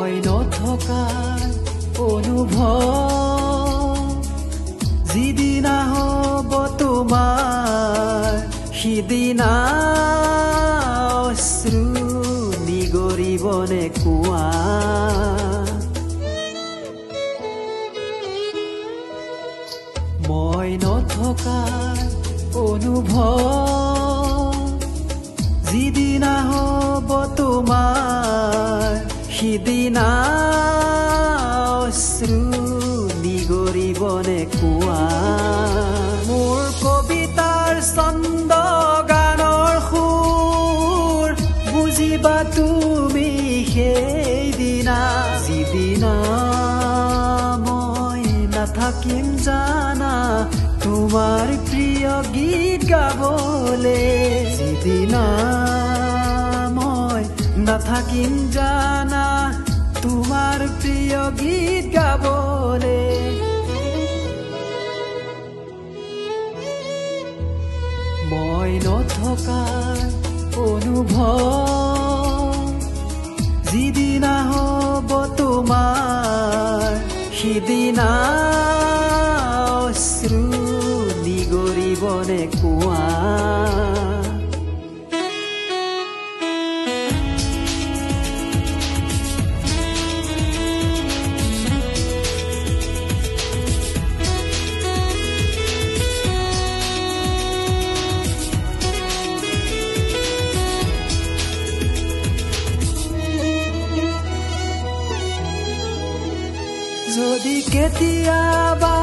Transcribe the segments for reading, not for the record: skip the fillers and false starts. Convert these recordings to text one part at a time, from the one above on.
মই নথকাৰ অনুভৱ যিদিনা হ'ব তোমাৰ সিদিনা অশ্ৰু নিগৰিবনে কোৱা মই নথকাৰ অনুভৱ যিদিনা হ'ব তোমাৰ সিদিনা অশ্ৰু নিগৰিবনে কোৱা মোৰ কবিতাৰ ছন্দ গানৰ সুৰ বুজিবা তুমি সেইদিনা যিদিনা মই নাথাকিম জানা তোমাৰ প্ৰিয় গীত গাবলে যিদিনা মই নাথাকিম জানা তোমাৰ প্ৰিয় গীত গাবলে মই নথকাৰ অনুভৱ যিদিনা হ'ব তোমাৰ সিদিনা অশ্ৰু নিগৰিবনে কোৱা যদি কেতিয়াবা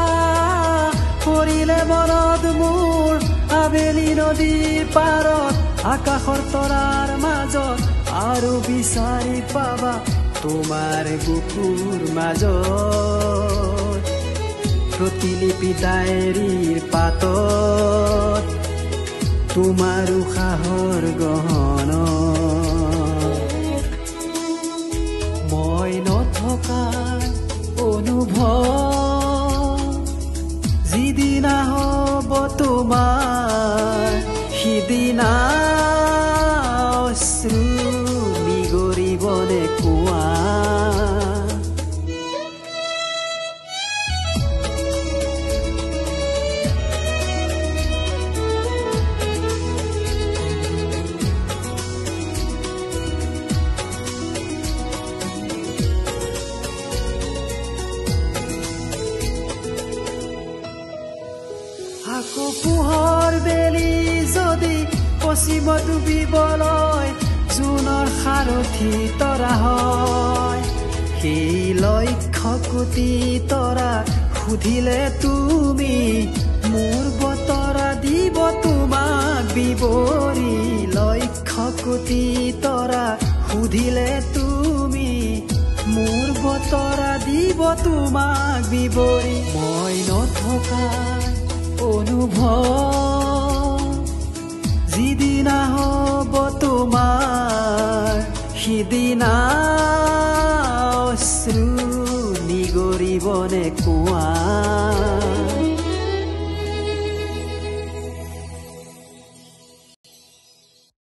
পৰিলে মনত মোৰ আবেলি নদীৰ পাৰত আকাশৰ তৰাৰ মাজত আৰু বিচাৰি পাবা তোমাৰ বুকুৰ মাজত প্ৰতিলিপি ডায়েৰীৰ পাতত তোমাৰ উশাহৰ গহন মই নথকাৰ অনুভৱ যিদিনা হ'ব তোমাৰ সিদিনা অশ্ৰু নিগৰিবনে কোৱা আকৌ পোহৰ বেলি যদি পশ্চিমত ডুবিবলৈ জোনৰ সাৰথি তৰা হয় সেই লক্ষ্য কোটি তৰা সুধিলে তুমি মোৰ বতৰা দিব তোমাক বিৱৰি লক্ষ্য কোটি তৰা সুধিলে তুমি মোৰ বতৰা দিব তোমাক বিৱৰি মই নথকাৰ অনুভৱ যিদিনা হ'ব তোমাৰ সিদিনা অশ্ৰু নিগৰিবনে কোৱা